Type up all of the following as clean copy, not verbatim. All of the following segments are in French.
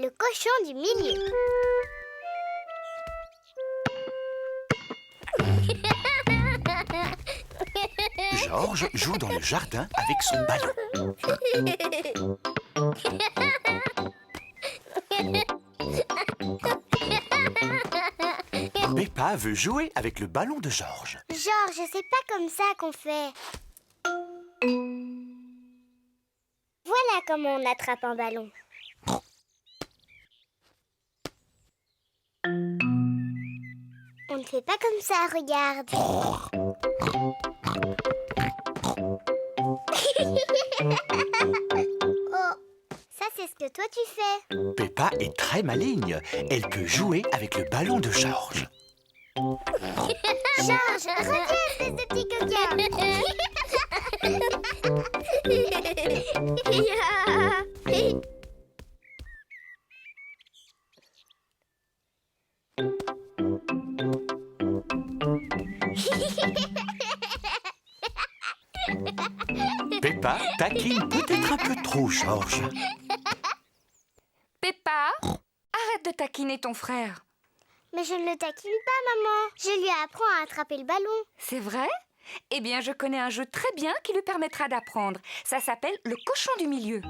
Le cochon du milieu. Georges joue dans le jardin avec son ballon. Peppa veut jouer avec le ballon de Georges. Georges, c'est pas comme ça qu'on fait. Voilà comment on attrape un ballon. On ne fait pas comme ça, regarde. Oh, ça c'est ce que toi tu fais. Peppa est très maligne. Elle peut jouer avec le ballon de Georges. Georges, reviens, espèce de petit coquin. Peppa taquine peut-être un peu trop Georges. Peppa, arrête de taquiner ton frère. Mais je ne le taquine pas, maman. Je lui apprends à attraper le ballon. C'est vrai? Eh bien, je connais un jeu très bien qui lui permettra d'apprendre. Ça s'appelle le cochon du milieu.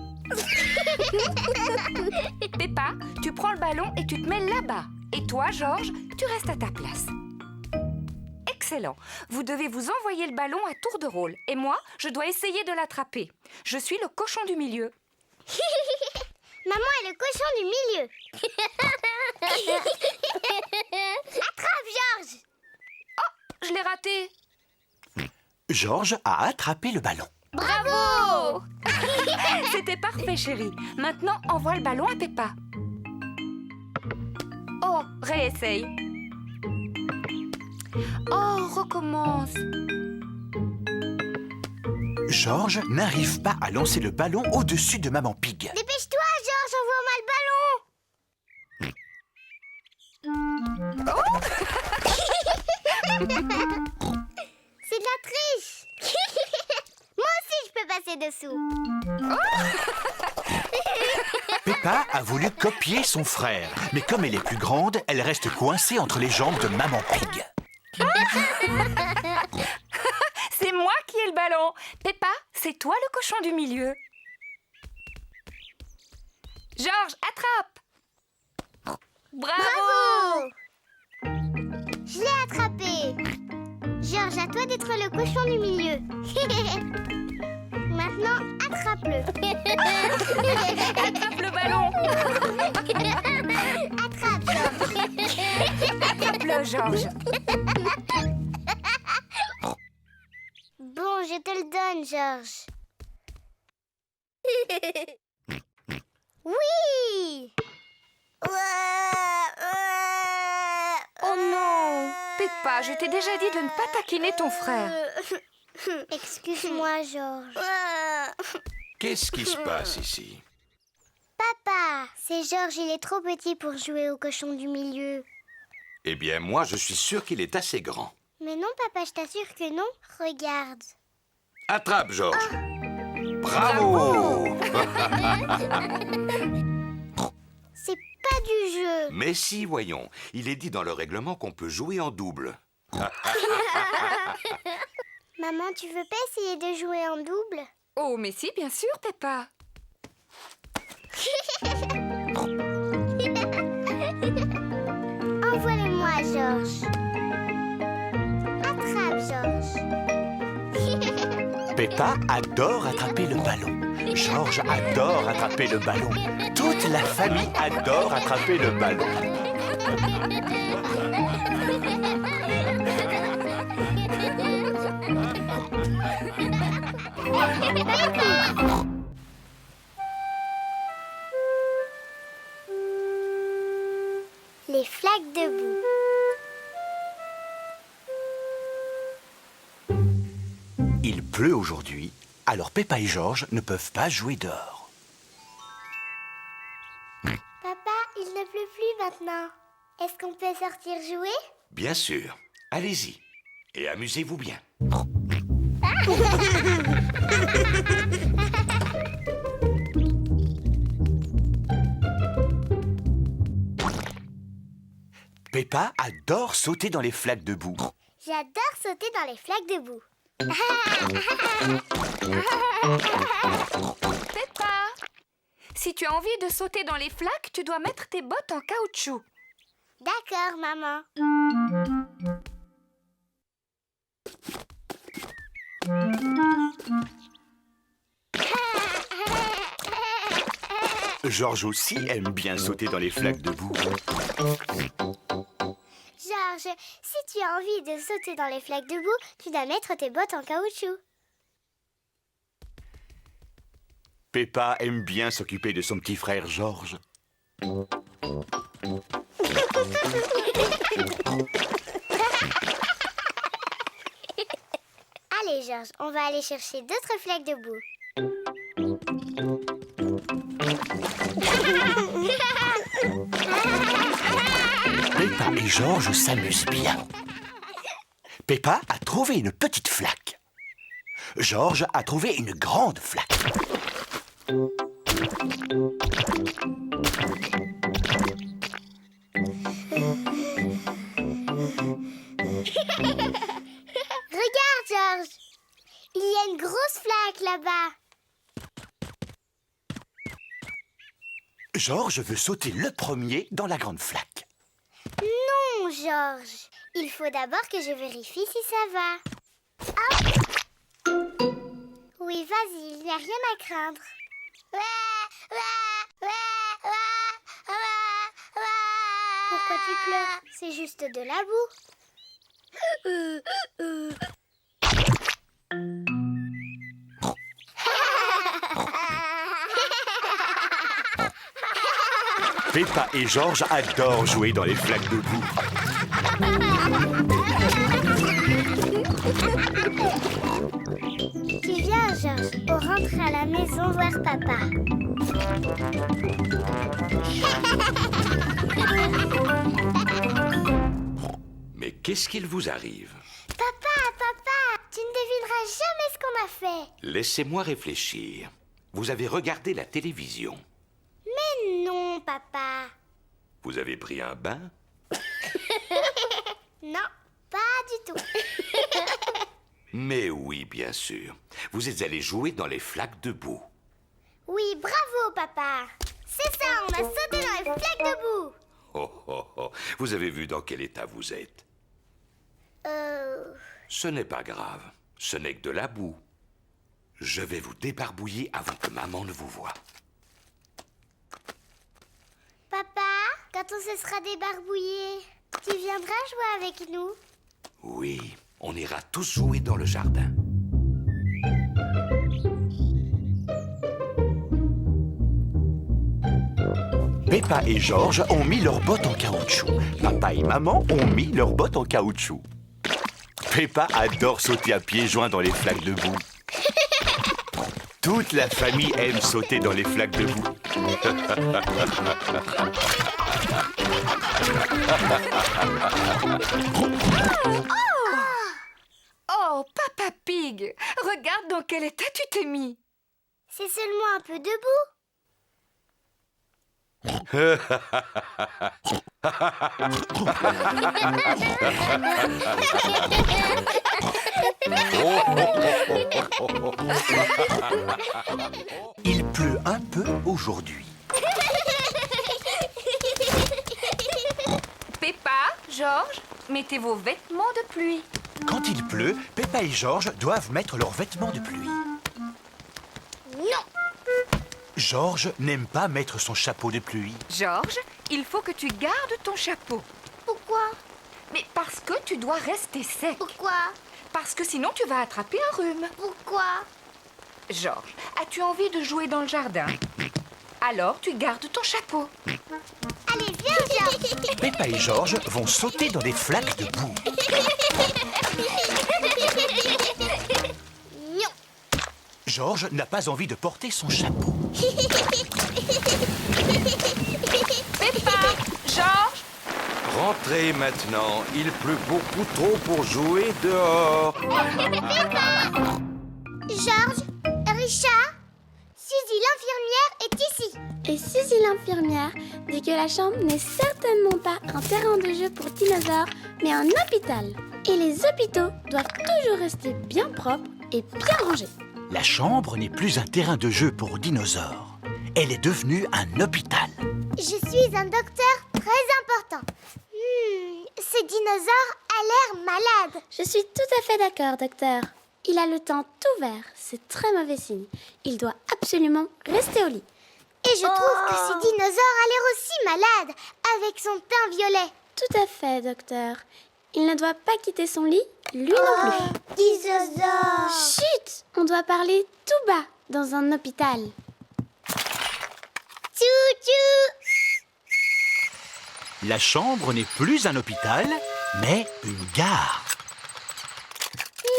Peppa, tu prends le ballon et tu te mets là-bas. Et toi, Georges, tu restes à ta place. Excellent. Vous devez vous envoyer le ballon à tour de rôle. Et moi, je dois essayer de l'attraper. Je suis le cochon du milieu. Maman est le cochon du milieu. Attrape, Georges. Je l'ai raté. Georges a attrapé le ballon. Bravo! C'était parfait, chérie. Maintenant, envoie le ballon à Peppa. Oh, réessaye. Oh, recommence. Georges n'arrive pas à lancer le ballon au-dessus de Maman Pig. Dépêche-toi, Georges, envoie-moi le ballon. C'est de la triche. Moi aussi, je peux passer dessous. Peppa a voulu copier son frère. Mais comme elle est plus grande, elle reste coincée entre les jambes de Maman Pig. C'est moi qui ai le ballon. Peppa, c'est toi le cochon du milieu. Georges, attrape. Bravo! Je l'ai attrapé. Georges, à toi d'être le cochon du milieu. Maintenant, attrape-le. Attrape le ballon. Attrape, Georges. Attrape-le, Georges. Bon, je te le donne, Georges. Oui! Oh non! Peppa, je t'ai déjà dit de ne pas taquiner ton frère. Excuse-moi, Georges. Qu'est-ce qui se passe ici? Papa, c'est Georges, il est trop petit pour jouer au cochon du milieu. Eh bien, moi, je suis sûr qu'il est assez grand. Mais non, papa, je t'assure que non. Regarde. Attrape, Georges. Bravo! C'est pas du jeu. Mais si, voyons. Il est dit dans le règlement qu'on peut jouer en double. Maman, tu veux pas essayer de jouer en double? Oh, mais si, bien sûr, Peppa. Envoie-le-moi, Georges. Attrape, Georges. Peppa adore attraper le ballon. Georges adore attraper le ballon. Toute la famille adore attraper le ballon. Les flaques de boue. Il pleut aujourd'hui, alors Peppa et Georges ne peuvent pas jouer dehors. Papa, il ne pleut plus maintenant. Est-ce qu'on peut sortir jouer? Bien sûr. Allez-y. Et amusez-vous bien. Peppa adore sauter dans les flaques de boue. J'adore sauter dans les flaques de boue. Peppa, si tu as envie de sauter dans les flaques, tu dois mettre tes bottes en caoutchouc. D'accord, maman. Georges aussi aime bien sauter dans les flaques de boue. Georges, si tu as envie de sauter dans les flaques de boue, tu dois mettre tes bottes en caoutchouc. Peppa aime bien s'occuper de son petit frère Georges. Allez, Georges, on va aller chercher d'autres flaques de boue. Peppa et Georges s'amusent bien. Peppa a trouvé une petite flaque. Georges a trouvé une grande flaque. Regarde, Georges. Il y a une grosse flaque là-bas. Georges veut sauter le premier dans la grande flaque. Non, Georges. Il faut d'abord que je vérifie si ça va. Hop. Oui, vas-y, il n'y a rien à craindre. Pourquoi tu pleures? C'est juste de la boue. Peppa et Georges adorent jouer dans les flaques de boue. Tu viens, Georges. On rentre à la maison voir papa. Mais qu'est-ce qu'il vous arrive? Papa, tu ne devineras jamais ce qu'on a fait. Laissez-moi réfléchir. Vous avez regardé la télévision. Mais non, papa. Vous avez pris un bain? Non, pas du tout. Mais oui, bien sûr. Vous êtes allé jouer dans les flaques de boue. Oui, bravo, papa. C'est ça, on a sauté dans les flaques de boue. Oh, oh, oh. Vous avez vu dans quel état vous êtes? Ce n'est pas grave. Ce n'est que de la boue. Je vais vous débarbouiller avant que maman ne vous voie. Papa, quand on se sera débarbouillé, tu viendras jouer avec nous? Oui, on ira tous jouer dans le jardin. Peppa et Georges ont mis leurs bottes en caoutchouc. Papa et maman ont mis leurs bottes en caoutchouc. Peppa adore sauter à pieds joints dans les flaques de boue. Toute la famille aime sauter dans les flaques de boue. Oh, Papa Pig, regarde dans quel état tu t'es mis. C'est seulement un peu de boue. Il pleut un peu aujourd'hui. Peppa, Georges, mettez vos vêtements de pluie. Quand il pleut, Peppa et Georges doivent mettre leurs vêtements de pluie. Non. Georges n'aime pas mettre son chapeau de pluie. Georges, il faut que tu gardes ton chapeau. Pourquoi? Mais parce que tu dois rester sec. Pourquoi? Parce que sinon tu vas attraper un rhume. Pourquoi? Georges, as-tu envie de jouer dans le jardin? Alors tu gardes ton chapeau. Allez, viens, Georges. Peppa et Georges vont sauter dans des flaques de boue. Non. Georges n'a pas envie de porter son chapeau. Peppa, Georges, Rentrez maintenant. Il pleut beaucoup trop pour jouer dehors. Georges, Richard, Suzy l'infirmière est ici. Et Suzy l'infirmière dit que la chambre n'est certainement pas un terrain de jeu pour dinosaures, mais un hôpital. Et les hôpitaux doivent toujours rester bien propres et bien rangés. La chambre n'est plus un terrain de jeu pour dinosaures. Elle est devenue un hôpital. Je suis un docteur très important. Ce dinosaure a l'air malade. Je suis tout à fait d'accord, docteur. Il a le teint tout vert, c'est très mauvais signe. Il doit absolument rester au lit. Et je trouve que ce dinosaure a l'air aussi malade, avec son teint violet. Tout à fait, docteur. Il ne doit pas quitter son lit, lui non plus. Dinosaure. Chut! On doit parler tout bas dans un hôpital. Tchou-tchou. La chambre n'est plus un hôpital, mais une gare.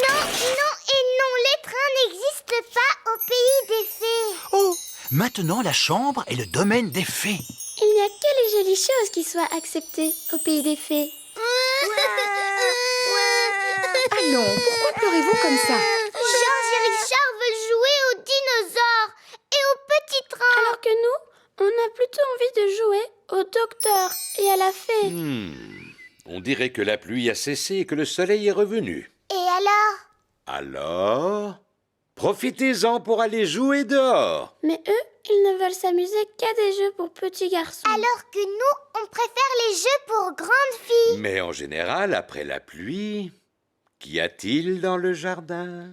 Non, les trains n'existent pas au pays des fées. Oh, maintenant la chambre est le domaine des fées. Il n'y a que les jolies choses qui soient acceptées au pays des fées. Allons, pourquoi pleurez-vous comme ça? Georges et Richard veulent jouer aux dinosaures et aux petits trains. Alors que nous, on a plutôt envie de jouer au docteur et à la fée. On dirait que la pluie a cessé et que le soleil est revenu. Et alors? Alors, profitez-en pour aller jouer dehors. Mais eux, ils ne veulent s'amuser qu'à des jeux pour petits garçons. Alors que nous, on préfère les jeux pour grandes filles. Mais en général, après la pluie, qu'y a-t-il dans le jardin?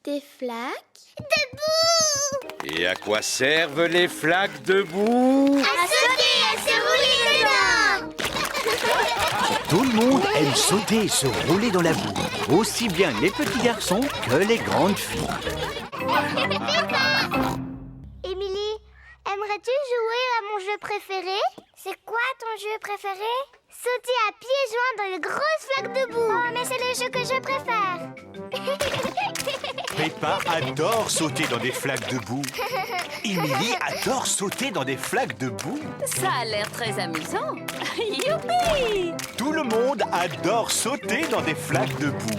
Des flaques. Debout! Et à quoi servent les flaques de boue? À sauter, à se rouler dedans! Tout le monde aime sauter et se rouler dans la boue, aussi bien les petits garçons que les grandes filles. Émilie, aimerais-tu jouer à mon jeu préféré? C'est quoi ton jeu préféré? Sauter à pieds joints dans les grosses flaques de boue. Oh, mais c'est le jeu que je préfère. Peppa adore sauter dans des flaques de boue. Emily adore sauter dans des flaques de boue. Ça a l'air très amusant. Youpi! Tout le monde adore sauter dans des flaques de boue.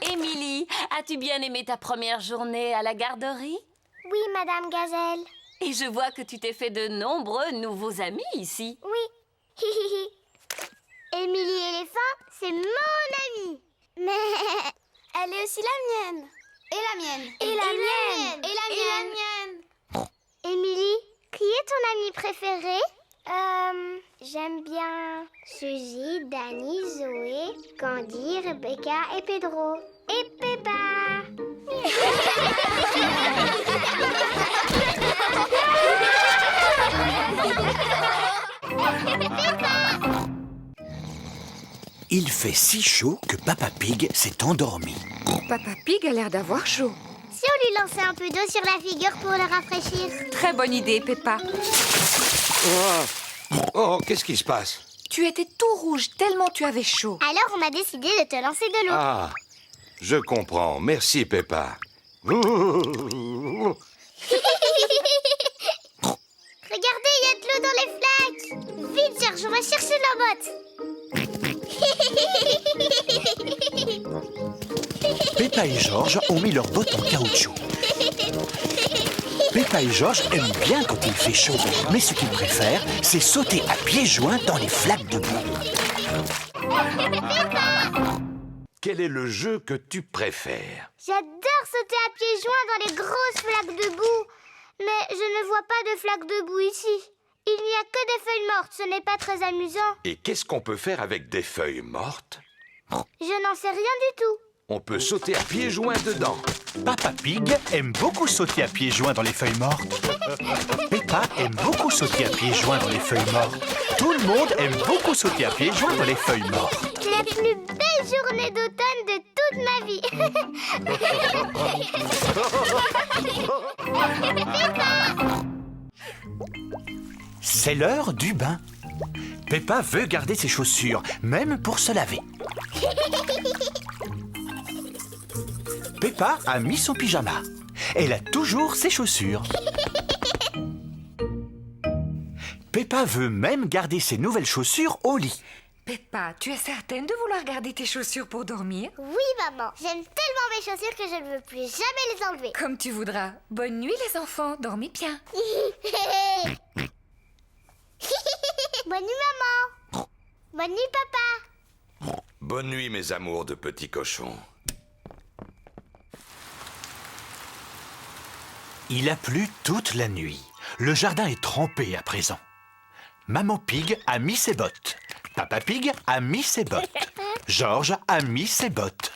Émilie, as-tu bien aimé ta première journée à la garderie? Oui, Madame Gazelle. Et je vois que tu t'es fait de nombreux nouveaux amis ici. Oui. Émilie éléphant, c'est mon amie. Mais elle est aussi la mienne. Et la mienne. Et la mienne. Et la mienne. Émilie, qui est ton amie préférée? J'aime bien Suzy, Dani, Zoé, Candy, Rebecca et Pedro. Et Peppa. Il fait si chaud que Papa Pig s'est endormi. Papa Pig a l'air d'avoir chaud. Si on lui lançait un peu d'eau sur la figure pour le rafraîchir. Très bonne idée, Peppa. Oh, qu'est-ce qui se passe? Tu étais tout rouge tellement tu avais chaud. Alors on a décidé de te lancer de l'eau. Ah, je comprends. Merci, Peppa. Regardez, il y a de l'eau dans les flaques. Vite, Georges, on va chercher nos bottes. Peppa et Georges ont mis leurs bottes en caoutchouc. Peppa et Georges aiment bien quand il fait chaud, mais ce qu'ils préfèrent, c'est sauter à pieds joints dans les flaques de boue. Quel est le jeu que tu préfères? J'adore sauter à pieds joints dans les grosses flaques de boue. Mais je ne vois pas de flaques de boue ici. Il n'y a que des feuilles mortes, ce n'est pas très amusant. Et qu'est-ce qu'on peut faire avec des feuilles mortes? Je n'en sais rien du tout. On peut sauter à pieds joints dedans. Papa Pig aime beaucoup sauter à pieds joints dans les feuilles mortes. Peppa aime beaucoup sauter à pieds joints dans les feuilles mortes. Tout le monde aime beaucoup sauter à pieds joints dans les feuilles mortes. La plus belle journée d'automne de toute ma vie. C'est l'heure du bain. Peppa veut garder ses chaussures, même pour se laver. Peppa a mis son pyjama. Elle a toujours ses chaussures. Peppa veut même garder ses nouvelles chaussures au lit. Peppa, tu es certaine de vouloir garder tes chaussures pour dormir? Oui, maman. J'aime tellement mes chaussures que je ne veux plus jamais les enlever. Comme tu voudras. Bonne nuit les enfants, dormez bien. Bonne nuit, maman. Bonne nuit, papa. Bonne nuit, mes amours de petits cochons. Il a plu toute la nuit. Le jardin est trempé à présent. Maman Pig a mis ses bottes. Papa Pig a mis ses bottes. Georges a mis ses bottes.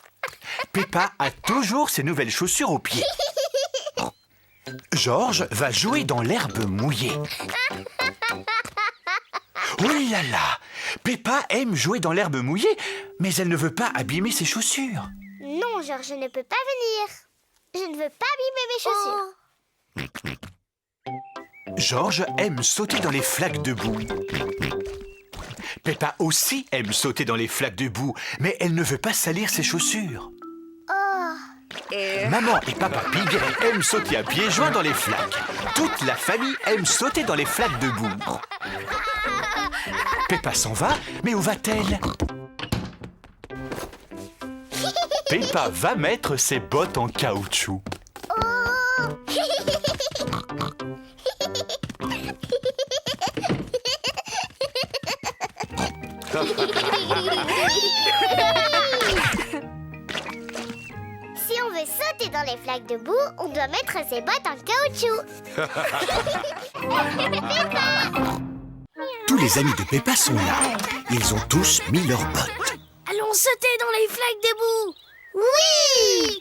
Peppa a toujours ses nouvelles chaussures aux pieds. Georges va jouer dans l'herbe mouillée. Oh là là! Peppa aime jouer dans l'herbe mouillée, mais elle ne veut pas abîmer ses chaussures. Non, Georges, je ne peux pas venir. Je ne veux pas abîmer mes chaussures. Georges aime sauter dans les flaques de boue. Peppa aussi aime sauter dans les flaques de boue, mais elle ne veut pas salir ses chaussures. Maman et Papa Pig aiment sauter à pieds joints dans les flaques. Toute la famille aime sauter dans les flaques de boue. Peppa s'en va, mais où va-t-elle? Peppa va mettre ses bottes en caoutchouc. Si on veut sauter dans les flaques de boue, on doit mettre ses bottes en caoutchouc. Tous les amis de Peppa sont là. Ils ont tous mis leurs bottes. Allons sauter dans les flaques de boue. Oui.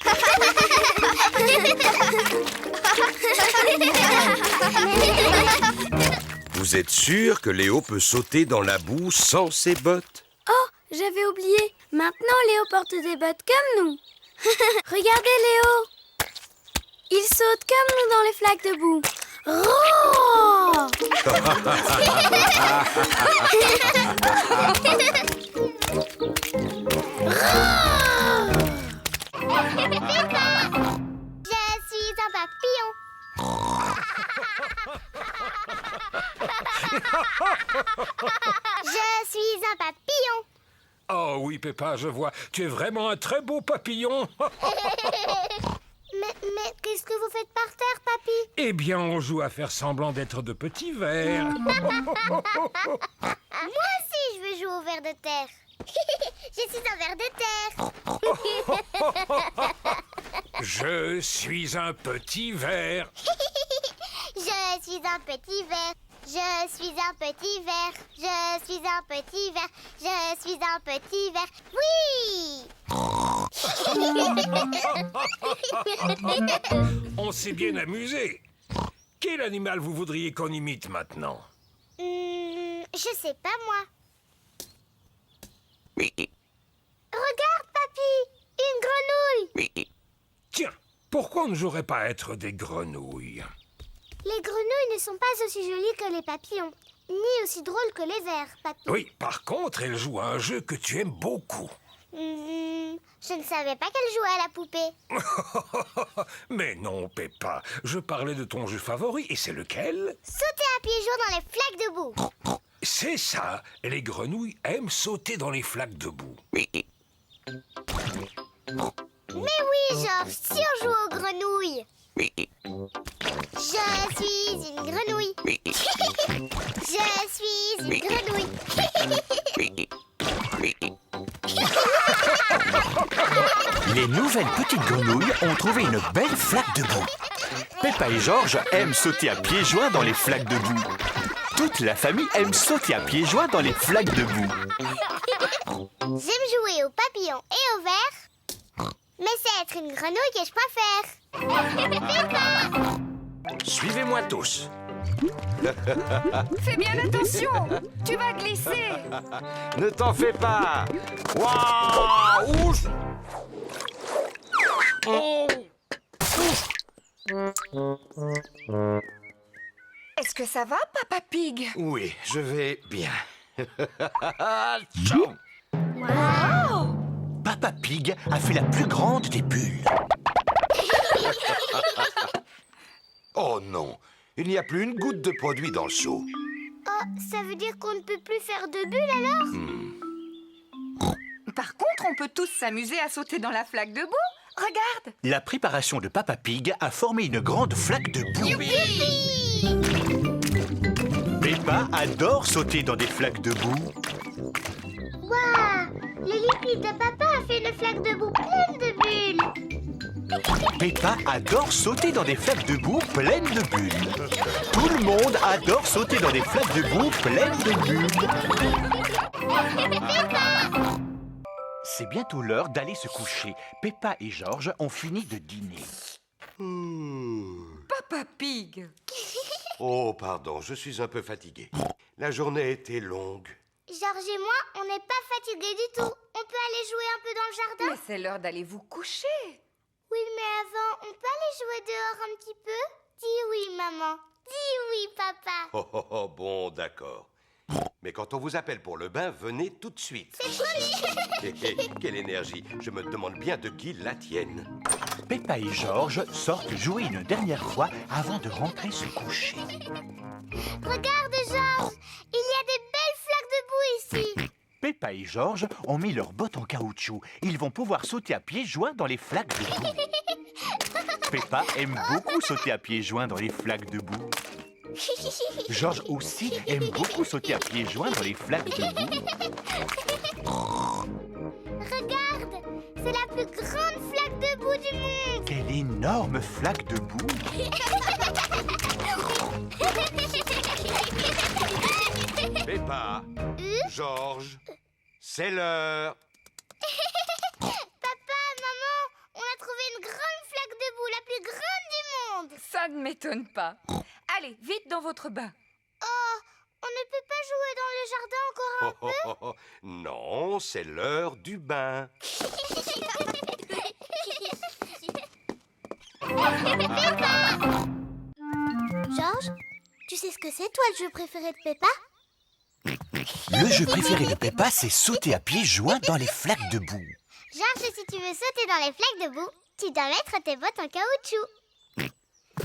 Vous êtes sûr que Léo peut sauter dans la boue sans ses bottes? Oh, j'avais oublié. Maintenant, Léo porte des bottes comme nous. Regardez Léo. Il saute comme nous dans les flaques de boue. Je suis un papillon. Je suis un papillon. Oh oui, Peppa, je vois. Tu es vraiment un très beau papillon. Mais qu'est-ce que vous faites par terre, papy? Eh bien, on joue à faire semblant d'être de petits vers. Moi aussi, je veux jouer au ver de terre. Je suis un ver de terre. Je suis un petit ver. Je suis un petit ver. Je suis un petit ver. Je suis un petit ver. Je suis un petit ver. Oui. On s'est bien amusé. Quel animal vous voudriez qu'on imite maintenant? Je sais pas, moi. Regarde, papy. Une grenouille. Tiens, pourquoi on ne jouerait pas à être des grenouilles? Les grenouilles ne sont pas aussi jolies que les papillons, ni aussi drôles que les vers, papy. Oui, par contre, elles jouent à un jeu que tu aimes beaucoup. Je ne savais pas qu'elle jouait à la poupée. Mais non, Peppa, je parlais de ton jeu favori, et c'est lequel? Sauter à pieds joints dans les flaques de boue. C'est ça, les grenouilles aiment sauter dans les flaques de boue. Mais oui, Georges, si on joue aux grenouilles. Je suis une grenouille. Je suis une grenouille. Les nouvelles petites grenouilles ont trouvé une belle flaque de boue. Peppa et Georges aiment sauter à pieds joints dans les flaques de boue. Toute la famille aime sauter à pieds joints dans les flaques de boue. J'aime jouer aux papillons et aux vers. Mais c'est être une grenouille que je préfère. Suivez-moi tous. Fais bien attention, tu vas glisser. Ne t'en fais pas. Waouh! Ouf! Oh! Est-ce que ça va, Papa Pig? Oui, je vais bien. Ciao! Papa Pig a fait la plus grande des bulles. Oh non, il n'y a plus une goutte de produit dans le seau. Oh, ça veut dire qu'on ne peut plus faire de bulles alors? Par contre, on peut tous s'amuser à sauter dans la flaque de boue. Regarde. La préparation de Papa Pig a formé une grande flaque de boue. Peppa adore sauter dans des flaques de boue. Waouh! Le liquide de papa a fait une flaque de boue pleine de bulles. Peppa adore sauter dans des flaques de boue pleines de bulles. Tout le monde adore sauter dans des flaques de boue pleines de bulles. C'est bientôt l'heure d'aller se coucher. Peppa et Georges ont fini de dîner. Papa Pig. Oh, pardon, je suis un peu fatigué. La journée était longue. Georges et moi, on n'est pas fatigués du tout. On peut aller jouer un peu dans le jardin? Mais c'est l'heure d'aller vous coucher. Oui, mais avant, on peut aller jouer dehors un petit peu? Dis oui, maman. Dis oui, papa. Oh, oh, oh, bon, d'accord. Mais quand on vous appelle pour le bain, venez tout de suite. C'est promis. Quelle énergie. Je me demande bien de qui la tienne. Peppa et Georges sortent jouer une dernière fois avant de rentrer se coucher. Regarde, Georges. Il y a des belles flaques de boue ici. Peppa et Georges ont mis leurs bottes en caoutchouc. Ils vont pouvoir sauter à pieds joints dans les flaques de boue. Peppa aime beaucoup sauter à pieds joints dans les flaques de boue. Georges aussi aime beaucoup sauter à pieds joints dans les flaques de boue. Regarde, c'est la plus grande flaque de boue du monde. Quelle énorme flaque de boue! Peppa, Georges, c'est l'heure. Papa, maman, on a trouvé une grande flaque de boue, la plus grande du monde. Ça ne m'étonne pas. Allez, vite dans votre bain. Oh, on ne peut pas jouer dans le jardin encore un Oh, oh, oh, oh. Non, c'est l'heure du bain. Georges, tu sais ce que c'est, toi, le jeu préféré de Peppa? Le jeu préféré de Peppa, c'est sauter à pieds joints dans les flaques de boue. Georges, si tu veux sauter dans les flaques de boue, tu dois mettre tes bottes en caoutchouc.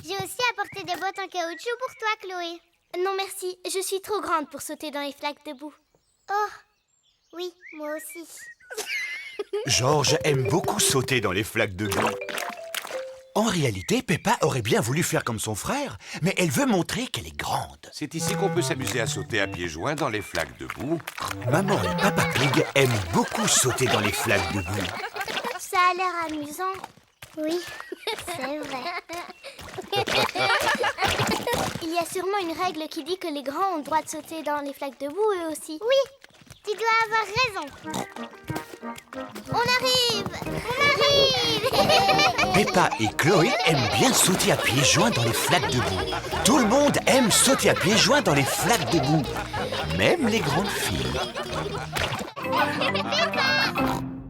J'ai aussi apporté des bottes en caoutchouc pour toi, Chloé. Non, merci. Je suis trop grande pour sauter dans les flaques de boue. Oh, oui, moi aussi. Georges aime beaucoup sauter dans les flaques de boue. En réalité, Peppa aurait bien voulu faire comme son frère, mais elle veut montrer qu'elle est grande. C'est ici qu'on peut s'amuser à sauter à pieds joints dans les flaques de boue. Maman et Papa Pig aiment beaucoup sauter dans les flaques de boue. Ça a l'air amusant. Oui, c'est vrai. Il y a sûrement une règle qui dit que les grands ont le droit de sauter dans les flaques de boue, eux aussi. Oui, tu dois avoir raison. On arrive! On arrive! Peppa et Chloé aiment bien sauter à pieds joints dans les flaques de boue. Tout le monde aime sauter à pieds joints dans les flaques de boue. Même les grandes filles. Peppa!